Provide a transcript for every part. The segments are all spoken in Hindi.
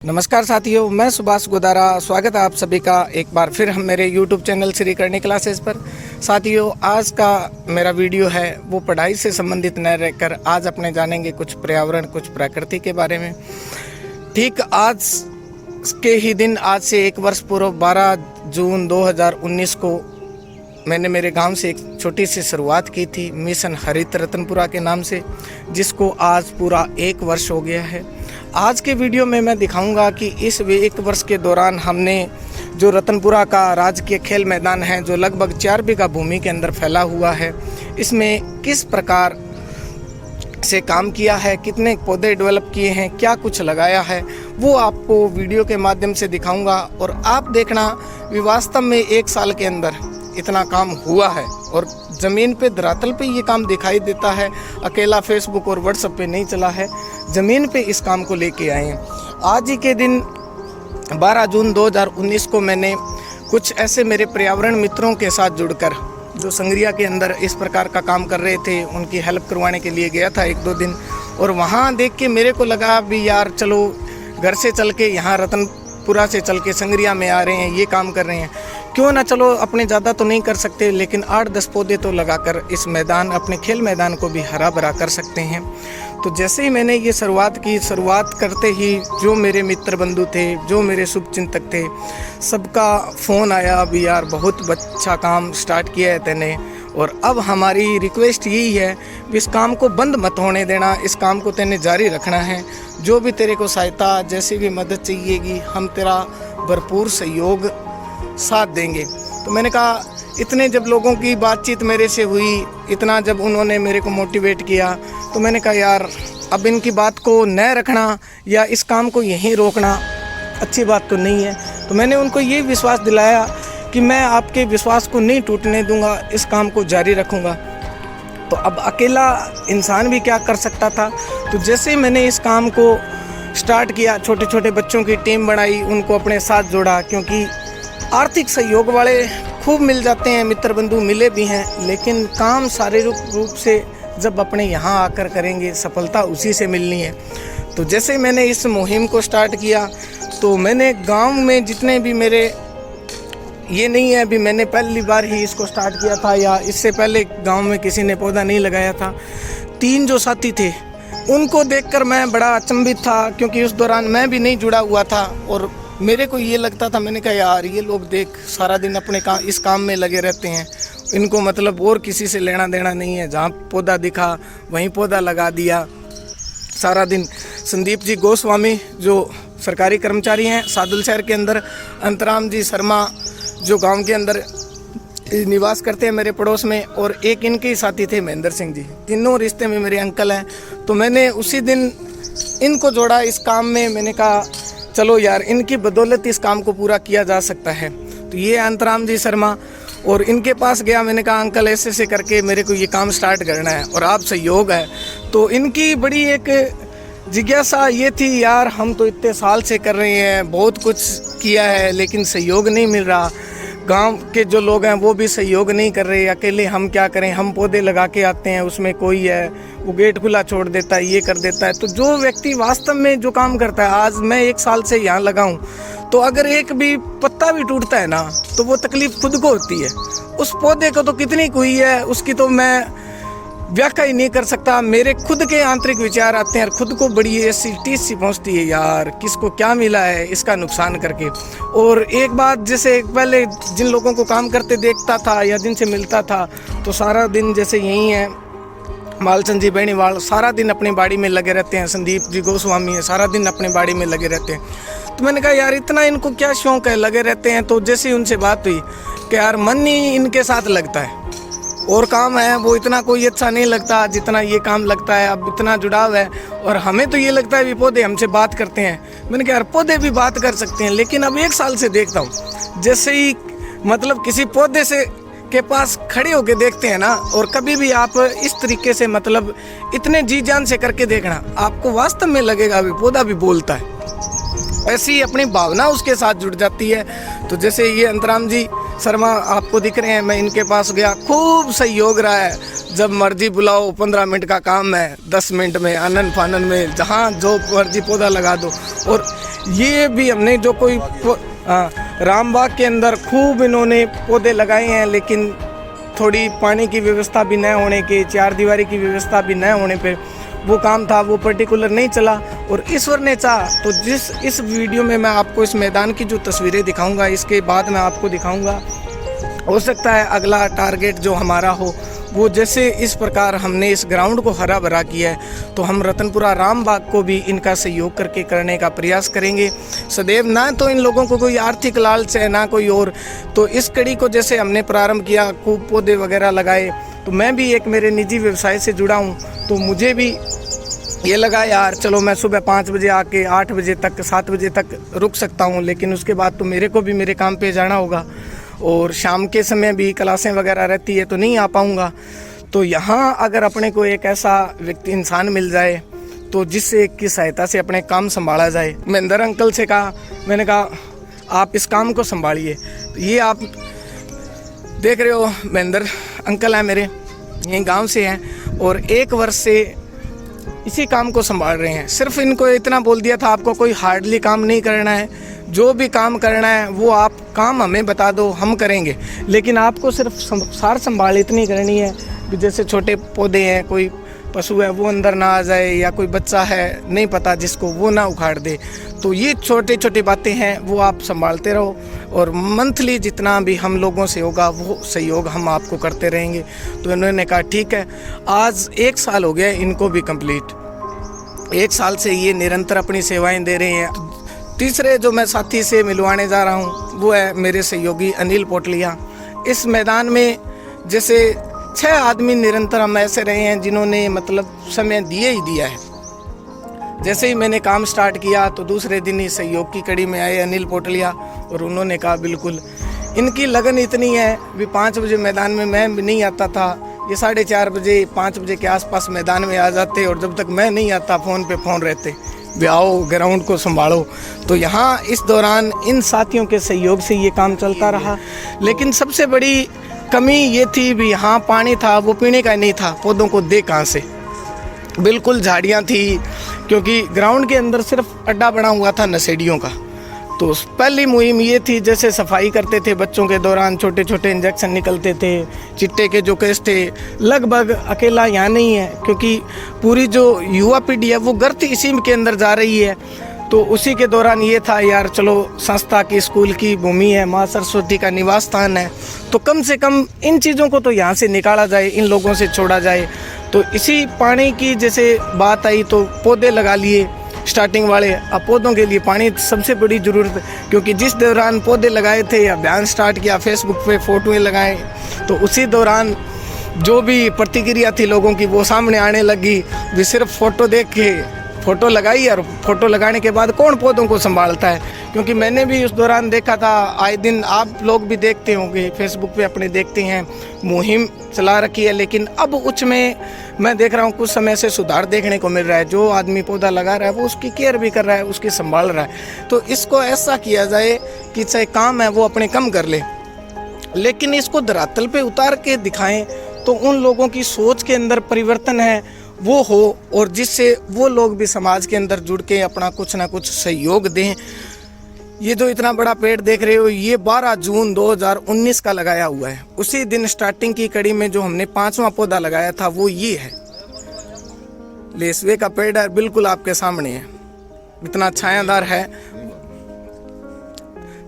नमस्कार साथियों, मैं सुभाष गोदारा। स्वागत है आप सभी का एक बार फिर हम मेरे YouTube channel Shri Karni classes पर। साथियों, आज का मेरा वीडियो है वो पढ़ाई से संबंधित न रहकर आज अपने जानेंगे कुछ पर्यावरण, कुछ प्रकृति के बारे में। ठीक आज के ही दिन, आज से एक वर्ष पूर्व 12 जून 2019 को मैंने मेरे गांव से एक छोटी सी शुरुआत की थी, मिशन हरित रतनपुरा के नाम से, जिसको आज पूरा एक वर्ष हो गया है। आज के वीडियो में मैं दिखाऊंगा कि इस एक वर्ष के दौरान हमने जो रतनपुरा का राजकीय खेल मैदान है, जो लगभग 4 बीघा भूमि के अंदर फैला हुआ है, इसमें किस प्रकार से काम किया है, कितने पौधे डेवलप किए हैं, क्या कुछ लगाया है, वो आपको वीडियो के माध्यम से दिखाऊंगा। और आप देखना कि वास्तव में एक साल के अंदर इतना काम हुआ है और ज़मीन पे, धरातल पे ये काम दिखाई देता है। अकेला फेसबुक और व्हाट्सएप पे नहीं चला है, ज़मीन पे इस काम को लेके आए हैं। आज ही के दिन 12 जून 2019 को मैंने कुछ ऐसे मेरे पर्यावरण मित्रों के साथ जुड़कर, जो संगरिया के अंदर इस प्रकार का काम कर रहे थे, उनकी हेल्प करवाने के लिए गया था 1-2 दिन। और वहाँ देख के मेरे को लगा भी यार चलो, घर से चल के यहाँ रतनपुरा से चल के संगरिया में आ रहे हैं, ये काम कर रहे हैं, क्यों ना चलो अपने ज़्यादा तो नहीं कर सकते लेकिन 8-10 पौधे तो लगाकर इस मैदान, अपने खेल मैदान को भी हरा भरा कर सकते हैं। तो जैसे ही मैंने ये शुरुआत की, शुरुआत करते ही जो मेरे मित्र बंधु थे, जो मेरे शुभचिंतक थे, सबका फ़ोन आया भी यार बहुत अच्छा काम स्टार्ट किया है तैने, और अब हमारी रिक्वेस्ट यही है कि इस काम को बंद मत होने देना, इस काम को तैने जारी रखना है। जो भी तेरे को सहायता, जैसी भी मदद चाहिएगी, हम तेरा भरपूर सहयोग साथ देंगे। तो मैंने कहा, इतने जब लोगों की बातचीत मेरे से हुई, इतना जब उन्होंने मेरे को मोटिवेट किया, तो मैंने कहा यार अब इनकी बात को न रखना या इस काम को यहीं रोकना अच्छी बात तो नहीं है। तो मैंने उनको ये विश्वास दिलाया कि मैं आपके विश्वास को नहीं टूटने दूंगा, इस काम को जारी रखूंगा। तो अब अकेला इंसान भी क्या कर सकता था। तो जैसे मैंने इस काम को स्टार्ट किया, छोटे छोटे बच्चों की टीम बनाई, उनको अपने साथ जोड़ा, क्योंकि आर्थिक सहयोग वाले खूब मिल जाते हैं, मित्र बंधु मिले भी हैं, लेकिन काम शारीरिक रूप से जब अपने यहाँ आकर करेंगे, सफलता उसी से मिलनी है। तो जैसे मैंने इस मुहिम को स्टार्ट किया, तो मैंने गांव में जितने भी मेरे, ये नहीं है अभी मैंने पहली बार ही इसको स्टार्ट किया था या इससे पहले गांव में किसी ने पौधा नहीं लगाया था। 3 जो साथी थे उनको देखकर मैं बड़ा अचंभित था, क्योंकि उस दौरान मैं भी नहीं जुड़ा हुआ था और मेरे को ये लगता था, मैंने कहा यार ये लोग देख सारा दिन अपने इस काम में लगे रहते हैं, इनको मतलब और किसी से लेना देना नहीं है, जहाँ पौधा दिखा वहीं पौधा लगा दिया सारा दिन। संदीप जी गोस्वामी जो सरकारी कर्मचारी हैं सादुल शहर के अंदर, अंतराम जी शर्मा जो गांव के अंदर निवास करते हैं मेरे पड़ोस में, और एक इनके ही साथी थे महेंद्र सिंह जी, तीनों रिश्ते में मेरे अंकल हैं। तो मैंने उसी दिन इनको जोड़ा इस काम में। मैंने कहा चलो यार, इनकी बदौलत इस काम को पूरा किया जा सकता है। तो ये अंतराम जी शर्मा, और इनके पास गया, मैंने कहा अंकल ऐसे करके मेरे को ये काम स्टार्ट करना है और आप सहयोग है। तो इनकी बड़ी एक जिज्ञासा ये थी, यार हम तो इतने साल से कर रहे हैं, बहुत कुछ किया है, लेकिन सहयोग नहीं मिल रहा, गांव के जो लोग हैं वो भी सहयोग नहीं कर रहे, अकेले हम क्या करें, हम पौधे लगा के आते हैं, उसमें कोई है वो गेट खुला छोड़ देता है, ये कर देता है। तो जो व्यक्ति वास्तव में जो काम करता है, आज मैं 1 साल से यहाँ लगा हूँ, तो अगर एक भी पत्ता भी टूटता है ना, तो वो तकलीफ खुद को होती है, उस पौधे को तो कितनी हुई है उसकी तो मैं व्याख्या ही नहीं कर सकता। मेरे खुद के आंतरिक विचार आते हैं और खुद को बड़ी ऐसी टीस सी पहुँचती है, यार किसको क्या मिला है इसका नुकसान करके। और एक बात, जैसे पहले जिन लोगों को काम करते देखता था या जिनसे मिलता था, तो सारा दिन जैसे यही है मालचंद जी बेनीवाल, सारा दिन अपनी बाड़ी में लगे रहते हैं, संदीप जी गोस्वामी है, सारा दिन अपनी बाड़ी में लगे रहते हैं। तो मैंने कहा यार इतना इनको क्या शौक है, लगे रहते हैं। तो जैसे ही उनसे बात हुई कि यार मन ही इनके साथ लगता है, और काम है वो इतना कोई अच्छा नहीं लगता जितना ये काम लगता है। अब इतना जुड़ाव है, और हमें तो ये लगता है भी पौधे हमसे बात करते हैं। मैंने कहा यार पौधे भी बात कर सकते हैं, लेकिन अब 1 साल से देखता हूँ, जैसे ही मतलब किसी पौधे से के पास खड़े होके देखते हैं ना, और कभी भी आप इस तरीके से मतलब इतने जी जान से करके देखना, आपको वास्तव में लगेगा भी पौधा भी बोलता है, ऐसी अपनी भावना उसके साथ जुड़ जाती है। तो जैसे ये अंतराम जी शर्मा आपको दिख रहे हैं, मैं इनके पास गया, खूब सहयोग रहा है। जब मर्जी बुलाओ, 15 मिनट का काम है, 10 मिनट में आनन फानन में जहाँ जो मर्जी पौधा लगा दो। और ये भी हमने जो कोई रामबाग के अंदर खूब इन्होंने पौधे लगाए हैं, लेकिन थोड़ी पानी की व्यवस्था भी न होने के, चार दीवारी की व्यवस्था भी न होने पे वो काम था वो पर्टिकुलर नहीं चला। और ईश्वर ने चाहा तो इस वीडियो में मैं आपको इस मैदान की जो तस्वीरें दिखाऊंगा, इसके बाद मैं आपको दिखाऊंगा, हो सकता है अगला टारगेट जो हमारा हो वो जैसे इस प्रकार हमने इस ग्राउंड को हरा भरा किया है, तो हम रतनपुरा रामबाग को भी इनका सहयोग करके करने का प्रयास करेंगे सदैव। ना तो इन लोगों को कोई आर्थिक लालच है, ना कोई और। तो इस कड़ी को जैसे हमने प्रारंभ किया, खूब पौधे वगैरह लगाए, तो मैं भी एक मेरे निजी व्यवसाय से जुड़ा हूँ, तो मुझे भी ये लगा यार चलो मैं सुबह 5 बजे आके 8 बजे तक 7 बजे तक रुक सकता हूँ, लेकिन उसके बाद तो मेरे को भी मेरे काम पे जाना होगा और शाम के समय भी क्लासें वगैरह रहती है तो नहीं आ पाऊँगा। तो यहाँ अगर अपने को एक ऐसा व्यक्ति इंसान मिल जाए तो जिससे की सहायता से अपने काम संभाला जाए। महेंद्र अंकल से कहा, मैंने कहा आप इस काम को संभालिए। तो ये आप देख रहे हो महेंद्र अंकल हैं मेरे, यहीं गांव से हैं और 1 वर्ष से इसी काम को संभाल रहे हैं। सिर्फ इनको इतना बोल दिया था आपको कोई हार्डली काम नहीं करना है, जो भी काम करना है वो आप काम हमें बता दो हम करेंगे, लेकिन आपको सिर्फ सार संभाल इतनी करनी है कि जैसे छोटे पौधे हैं, कोई पशु है वो अंदर ना आ जाए, या कोई बच्चा है नहीं पता जिसको वो ना उखाड़ दे। तो ये छोटी छोटी बातें हैं वो आप संभालते रहो और मंथली जितना भी हम लोगों से होगा वो सहयोग हम आपको करते रहेंगे। तो इन्होंने कहा ठीक है। आज 1 साल हो गया इनको भी कंप्लीट, 1 साल से ये निरंतर अपनी सेवाएं दे रहे हैं। तीसरे जो मैं साथी से मिलवाने जा रहा हूँ वो है मेरे सहयोगी अनिल पोटलिया। इस मैदान में जैसे 6 आदमी निरंतर हम ऐसे रहे हैं जिन्होंने मतलब समय दिए ही दिया है। जैसे ही मैंने काम स्टार्ट किया तो दूसरे दिन ही सहयोग की कड़ी में आए अनिल पोटलिया और उन्होंने कहा बिल्कुल, इनकी लगन इतनी है भी 5 बजे मैदान में मैं भी नहीं आता था, ये 4:30 बजे 5 बजे के आसपास मैदान में आ जाते और जब तक मैं नहीं आता फ़ोन पे फ़ोन रहते भी आओ ग्राउंड को संभालो। तो यहाँ इस दौरान इन साथियों के सहयोग से ये काम चलता रहा। लेकिन सबसे बड़ी कमी ये थी भी यहाँ पानी था वो पीने का नहीं था, पौधों को दे कहाँ से, बिल्कुल झाड़ियाँ थी, क्योंकि ग्राउंड के अंदर सिर्फ अड्डा बना हुआ था नशेड़ियों का। तो पहली मुहिम ये थी, जैसे सफाई करते थे बच्चों के दौरान छोटे छोटे इंजेक्शन निकलते थे, चिट्टे के जो केस थे, लगभग अकेला यहाँ नहीं है क्योंकि पूरी जो युवा पीढ़ी है वो गर्त इसी के अंदर जा रही है। तो उसी के दौरान ये था यार चलो संस्था की स्कूल की भूमि है, माँ सरस्वती का निवास स्थान है, तो कम से कम इन चीज़ों को तो यहाँ से निकाला जाए, इन लोगों से छोड़ा जाए। तो इसी पानी की जैसे बात आई तो पौधे लगा लिए स्टार्टिंग वाले। अब पौधों के लिए पानी सबसे बड़ी ज़रूरत है, क्योंकि जिस दौरान पौधे लगाए थे अभियान स्टार्ट किया, फेसबुक पे फ़ोटोएँ लगाए, तो उसी दौरान जो भी प्रतिक्रिया थी लोगों की वो सामने आने लगी। भी सिर्फ फ़ोटो देख के फ़ोटो लगाई और फ़ोटो लगाने के बाद कौन पौधों को संभालता है। क्योंकि मैंने भी उस दौरान देखा था, आए दिन आप लोग भी देखते होंगे फेसबुक पे अपने देखते हैं, मुहिम चला रखी है, लेकिन अब उसमें मैं देख रहा हूँ कुछ समय से सुधार देखने को मिल रहा है। जो आदमी पौधा लगा रहा है वो उसकी केयर भी कर रहा है, उसकी संभाल रहा है। तो इसको ऐसा किया जाए कि चाहे काम है वो अपने कम कर ले, लेकिन इसको धरातल पे उतार के दिखाएं तो उन लोगों की सोच के अंदर परिवर्तन है वो हो, और जिससे वो लोग भी समाज के अंदर जुड़ के अपना कुछ ना कुछ सहयोग दें। ये जो इतना बड़ा पेड़ देख रहे हो ये 12 जून 2019 का लगाया हुआ है। उसी दिन स्टार्टिंग की कड़ी में जो हमने 5वां पौधा लगाया था वो ये है, लेसवे का पेड़ है, बिल्कुल आपके सामने है, इतना छायादार है।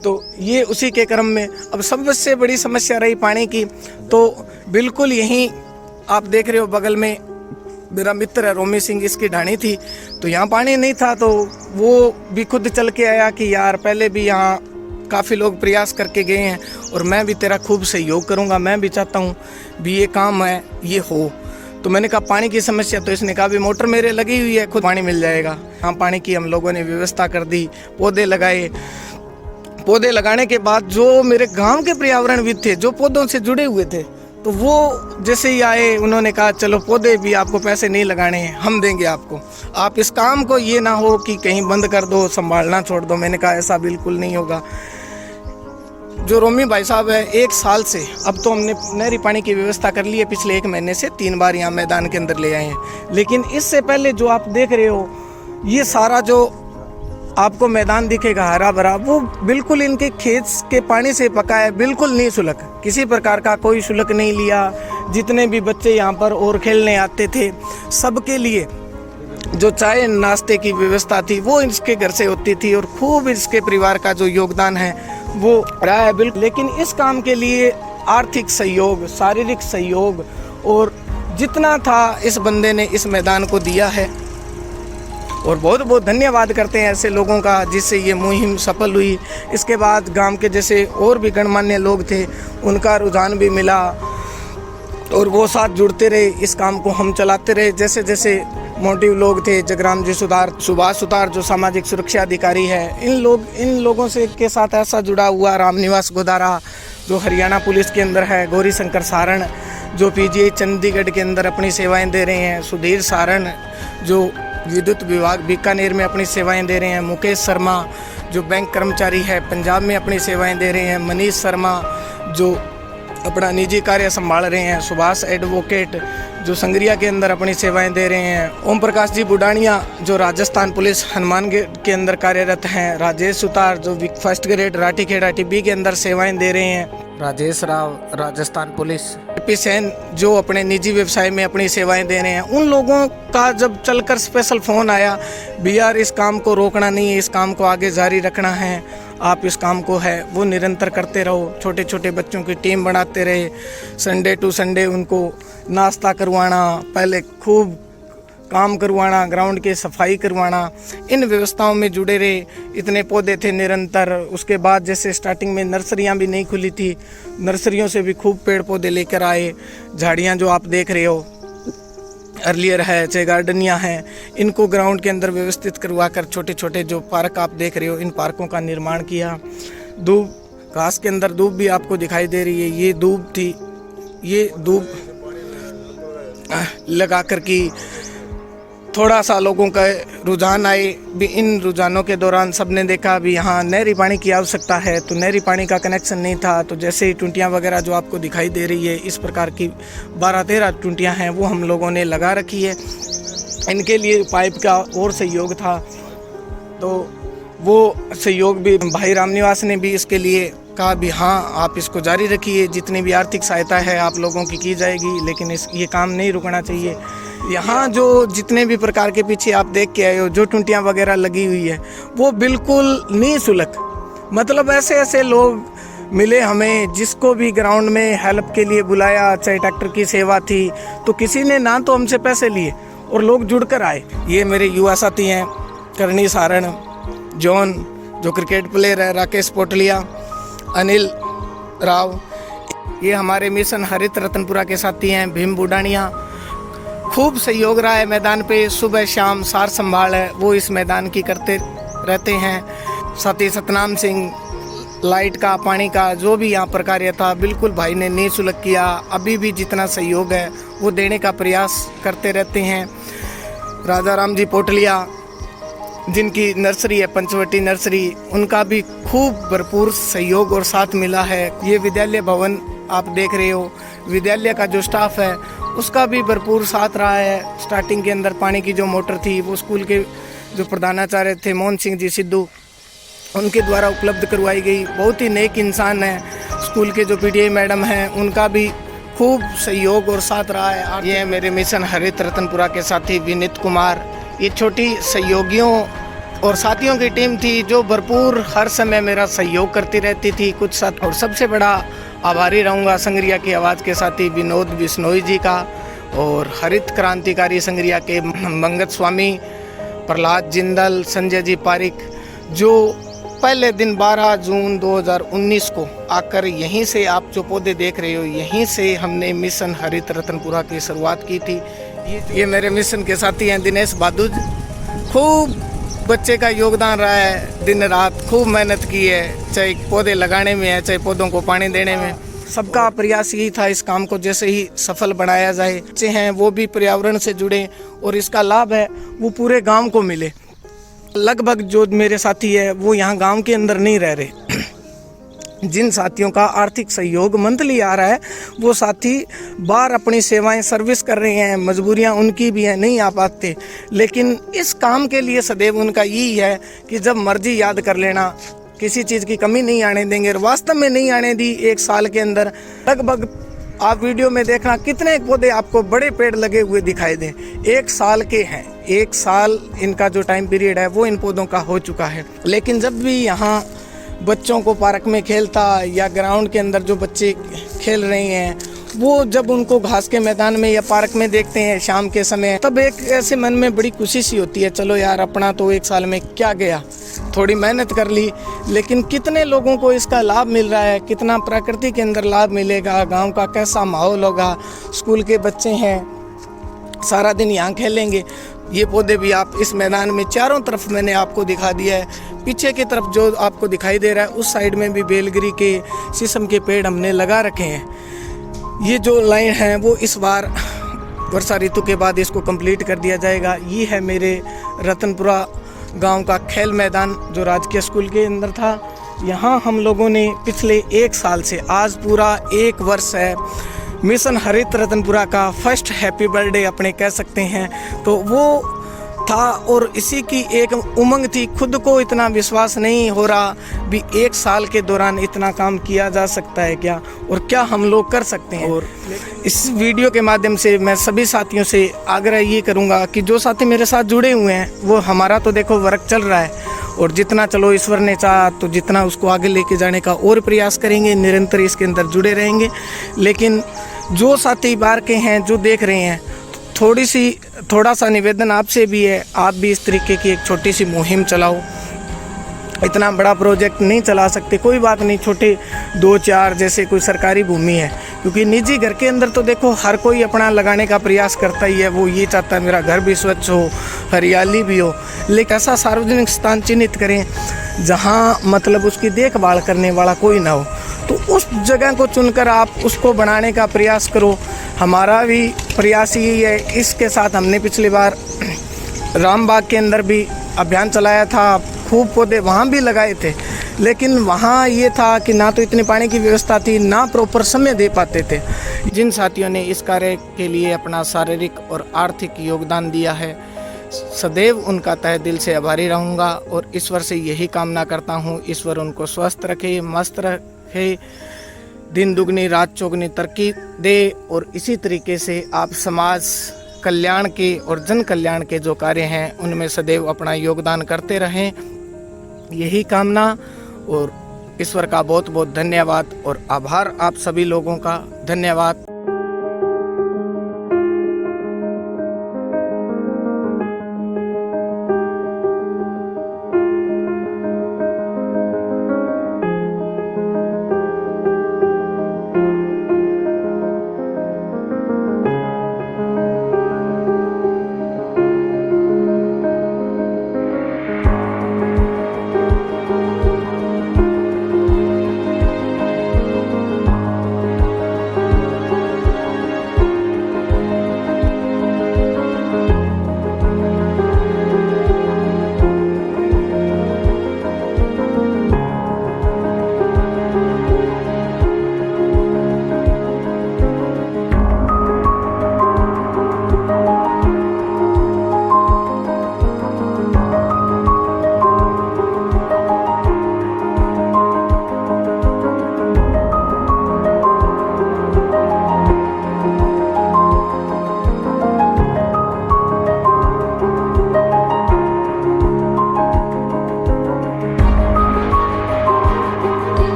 तो ये उसी के क्रम में अब सबसे बड़ी समस्या रही पानी की। तो बिल्कुल यहीं आप देख रहे हो बगल में मेरा मित्र है रोमी सिंह, इसकी ढाणी थी, तो यहाँ पानी नहीं था, तो वो भी खुद चल के आया कि यार पहले भी यहाँ काफ़ी लोग प्रयास करके गए हैं और मैं भी तेरा खूब सहयोग करूँगा, मैं भी चाहता हूँ भी ये काम है ये हो। तो मैंने कहा पानी की समस्या, तो इसने कहा भी मोटर मेरे लगी हुई है, खुद पानी मिल जाएगा। हाँ, पानी की हम लोगों ने व्यवस्था कर दी, पौधे लगाए। पौधे लगाने के बाद जो मेरे गांव के पर्यावरणविद थे जो पौधों से जुड़े हुए थे, तो वो जैसे ही आए उन्होंने कहा चलो पौधे भी आपको पैसे नहीं लगाने हैं, हम देंगे आपको, आप इस काम को ये ना हो कि कहीं बंद कर दो, संभालना छोड़ दो। मैंने कहा ऐसा बिल्कुल नहीं होगा। जो रोमी भाई साहब है, 1 साल से अब तो हमने नहरी पानी की व्यवस्था कर ली है। पिछले 1 महीने से 3 बार यहाँ मैदान के अंदर ले आए हैं। लेकिन इससे पहले जो आप देख रहे हो, ये सारा जो आपको मैदान दिखेगा हरा भरा, वो बिल्कुल इनके खेत के पानी से पका है, बिल्कुल निःशुल्क, किसी प्रकार का कोई शुल्क नहीं लिया। जितने भी बच्चे यहाँ पर और खेलने आते थे, सबके लिए जो चाय नाश्ते की व्यवस्था थी वो इसके घर से होती थी, और खूब इसके परिवार का जो योगदान है वो रहा है बिल्कुल। लेकिन इस काम के लिए आर्थिक सहयोग, शारीरिक सहयोग और जितना था इस बंदे ने इस मैदान को दिया है, और बहुत बहुत धन्यवाद करते हैं ऐसे लोगों का जिससे ये मुहिम सफल हुई। इसके बाद गांव के जैसे और भी गणमान्य लोग थे, उनका रुझान भी मिला और वो साथ जुड़ते रहे, इस काम को हम चलाते रहे। जैसे जैसे मोटिव लोग थे, जगराम जी सुतार, सुभाष सुतार जो सामाजिक सुरक्षा अधिकारी है, इन लोगों से के साथ ऐसा जुड़ा हुआ रामनिवास गोदारा जो हरियाणा पुलिस के अंदर है, गौरी शंकर सारण जो पीजीआई चंडीगढ़ के अंदर अपनी सेवाएं दे रहे हैं, सुधीर सारण जो विद्युत विभाग बीकानेर में अपनी सेवाएं दे रहे हैं, मुकेश शर्मा जो बैंक कर्मचारी है पंजाब में अपनी सेवाएं दे रहे हैं, मनीष शर्मा जो अपना निजी कार्य संभाल रहे हैं, सुभाष एडवोकेट जो संगरिया के अंदर अपनी सेवाएं दे रहे हैं, ओम प्रकाश जी बुडानिया जो राजस्थान पुलिस हनुमानगढ़ के अंदर कार्यरत हैं, राजेश सुतार जो 1st ग्रेड राठीखेड़ा टिब्बी के अंदर सेवाएं दे रहे हैं, राजेश राव राजस्थान पुलिस, पी सेन जो अपने निजी व्यवसाय में अपनी सेवाएं दे रहे हैं। उन लोगों का जब चलकर स्पेशल फ़ोन आया, यार इस काम को रोकना नहीं है, इस काम को आगे जारी रखना है, आप इस काम को है वो निरंतर करते रहो। छोटे छोटे बच्चों की टीम बनाते रहे, संडे टू संडे उनको नाश्ता करवाना, पहले खूब काम करवाना, ग्राउंड की सफाई करवाना, इन व्यवस्थाओं में जुड़े रहे। इतने पौधे थे निरंतर। उसके बाद जैसे स्टार्टिंग में नर्सरियां भी नहीं खुली थी, नर्सरियों से भी खूब पेड़ पौधे लेकर आए। झाड़ियां जो आप देख रहे हो अर्लियर है, चाहे गार्डनियाँ हैं, इनको ग्राउंड के अंदर व्यवस्थित करवा कर छोटे छोटे जो पार्क आप देख रहे हो, इन पार्कों का निर्माण किया। दूब घास के अंदर दूब भी आपको दिखाई दे रही है, ये दूब थी, ये दूब लगा कर की थोड़ा सा लोगों का रुझान आए भी। इन रुझानों के दौरान सबने देखा भी यहाँ नहरी पानी की आवश्यकता है, तो नहरी पानी का कनेक्शन नहीं था, तो जैसे ही टुंटियाँ वगैरह जो आपको दिखाई दे रही है, इस प्रकार की 12-13 टुंटियाँ हैं वो हम लोगों ने लगा रखी है। इनके लिए पाइप का और सहयोग था, तो वो सहयोग भी भाई रामनिवास ने भी इसके लिए कहा भी हाँ आप इसको जारी रखिए, जितनी भी आर्थिक सहायता है आप लोगों की जाएगी, लेकिन ये काम नहीं रुकना चाहिए। यहाँ जो जितने भी प्रकार के पीछे आप देख के आए हो, जो टुंटियाँ वगैरह लगी हुई है, वो बिल्कुल निःशुल्क, मतलब ऐसे ऐसे लोग मिले हमें जिसको भी ग्राउंड में हेल्प के लिए बुलाया, चाहे ट्रैक्टर की सेवा थी, तो किसी ने ना तो हमसे पैसे लिए और लोग जुड़कर आए। ये मेरे युवा साथी हैं, करणी सारण, जॉन जो क्रिकेट प्लेयर है, राकेश पोटलिया, अनिल राव, ये हमारे मिशन हरित रतनपुरा के साथी हैं, भीम बुडानिया। खूब सहयोग रहा है मैदान पे, सुबह शाम सार संभाल है वो इस मैदान की करते रहते हैं। साथी सतनाम सिंह, लाइट का, पानी का जो भी यहाँ पर कार्य था बिल्कुल भाई ने निःशुल्क किया। अभी भी जितना सहयोग है वो देने का प्रयास करते रहते हैं। राजा राम जी पोटलिया जिनकी नर्सरी है पंचवटी नर्सरी, उनका भी खूब भरपूर सहयोग और साथ मिला है। ये विद्यालय भवन आप देख रहे हो, विद्यालय का जो स्टाफ है उसका भी भरपूर साथ रहा है। स्टार्टिंग के अंदर पानी की जो मोटर थी वो स्कूल के जो प्रधानाचार्य थे मोहन सिंह जी सिद्धू, उनके द्वारा उपलब्ध करवाई गई। बहुत ही नेक इंसान है। स्कूल के जो पीटीआई मैडम हैं उनका भी खूब सहयोग और साथ रहा है। ये है मेरे मिशन हरित रतनपुरा के साथी विनीत कुमार। ये छोटी सहयोगियों और साथियों की टीम थी जो भरपूर हर समय मेरा सहयोग करती रहती थी कुछ साथ। और सबसे बड़ा आभारी रहूँगा संगरिया की आवाज़ के साथी विनोद बिश्नोई जी का, और हरित क्रांतिकारी संगरिया के मंगत स्वामी, प्रहलाद जिंदल, संजय जी पारिक, जो पहले दिन 12 जून 2019 को आकर यहीं से आप जो पौधे देख रहे हो, यहीं से हमने मिशन हरित रतनपुरा की शुरुआत की थी। ये मेरे मिशन के साथी हैं दिनेश बादुज। खूब बच्चे का योगदान रहा है, दिन रात खूब मेहनत की है, चाहे पौधे लगाने में है, चाहे पौधों को पानी देने में। सबका प्रयास यही था इस काम को जैसे ही सफल बनाया जाए। बच्चे हैं वो भी पर्यावरण से जुड़े और इसका लाभ है वो पूरे गांव को मिले। लगभग जो मेरे साथी है वो यहाँ गांव के अंदर नहीं रह रहे, जिन साथियों का आर्थिक सहयोग मंथली आ रहा है वो साथी बाहर अपनी सेवाएं सर्विस कर रहे हैं, मजबूरियां उनकी भी हैं, नहीं आ पाते, लेकिन इस काम के लिए सदैव उनका यही है कि जब मर्जी याद कर लेना, किसी चीज़ की कमी नहीं आने देंगे। और वास्तव में नहीं आने दी। एक साल के अंदर लगभग आप वीडियो में देखना कितने पौधे आपको बड़े पेड़ लगे हुए दिखाई दें। 1 साल के हैं, 1 साल इनका जो टाइम पीरियड है वो इन पौधों का हो चुका है। लेकिन जब भी यहाँ बच्चों को पार्क में खेलता या ग्राउंड के अंदर जो बच्चे खेल रहे हैं वो जब उनको घास के मैदान में या पार्क में देखते हैं शाम के समय, तब एक ऐसे मन में बड़ी खुशी सी होती है, चलो यार अपना तो 1 साल में क्या गया, थोड़ी मेहनत कर ली। लेकिन कितने लोगों को इसका लाभ मिल रहा है, कितना प्रकृति के अंदर लाभ मिलेगा, गांव का कैसा माहौल होगा, स्कूल के बच्चे हैं सारा दिन यहाँ खेलेंगे। ये पौधे भी आप इस मैदान में चारों तरफ मैंने आपको दिखा दिया है। पीछे की तरफ जो आपको दिखाई दे रहा है उस साइड में भी बेलगिरी के शीशम के पेड़ हमने लगा रखे हैं। ये जो लाइन है वो इस बार वर्षा ऋतु के बाद इसको कंप्लीट कर दिया जाएगा। ये है मेरे रतनपुरा गांव का खेल मैदान जो राजकीय स्कूल के अंदर था। यहाँ हम लोगों ने पिछले 1 साल से, आज पूरा 1 वर्ष है, मिशन हरित रतनपुरा का फर्स्ट हैप्पी बर्थडे अपने कह सकते हैं, तो वो था। और इसी की एक उमंग थी, खुद को इतना विश्वास नहीं हो रहा भी 1 साल के दौरान इतना काम किया जा सकता है क्या, और क्या हम लोग कर सकते हैं। और इस वीडियो के माध्यम से मैं सभी साथियों से आग्रह ये करूँगा कि जो साथी मेरे साथ जुड़े हुए हैं वो हमारा तो देखो वर्क चल रहा है, और जितना चलो ईश्वर ने चाहा तो जितना उसको आगे लेके जाने का और प्रयास करेंगे, निरंतर इसके अंदर जुड़े रहेंगे। लेकिन जो साथी बाहर के हैं जो देख रहे हैं, थोड़ा सा निवेदन आपसे भी है, आप भी इस तरीके की एक छोटी सी मुहिम चलाओ। इतना बड़ा प्रोजेक्ट नहीं चला सकते, कोई बात नहीं, छोटे 2-4 जैसे कोई सरकारी भूमि है, क्योंकि निजी घर के अंदर तो देखो हर कोई अपना लगाने का प्रयास करता ही है, वो ये चाहता है मेरा घर भी स्वच्छ हो, हरियाली भी हो। लेकिन ऐसा सार्वजनिक स्थान चिन्हित करें जहाँ मतलब उसकी देखभाल करने वाला कोई ना हो, तो उस जगह को चुनकर आप उसको बनाने का प्रयास करो। हमारा भी प्रयास यही है। इसके साथ हमने पिछली बार रामबाग के अंदर भी अभियान चलाया था, खूब पौधे वहाँ भी लगाए थे, लेकिन वहाँ ये था कि ना तो इतनी पानी की व्यवस्था थी, ना प्रॉपर समय दे पाते थे। जिन साथियों ने इस कार्य के लिए अपना शारीरिक और आर्थिक योगदान दिया है, सदैव उनका तहे दिल से आभारी रहूँगा। और ईश्वर से यही कामना करता हूँ, ईश्वर उनको स्वस्थ रखे, मस्त रखे, दिन दुगनी रात चौगनी तरक्की दे। और इसी तरीके से आप समाज कल्याण के और जन कल्याण के जो कार्य हैं उनमें सदैव अपना योगदान करते रहें, यही कामना। और ईश्वर का बहुत बहुत धन्यवाद और आभार आप सभी लोगों का। धन्यवाद।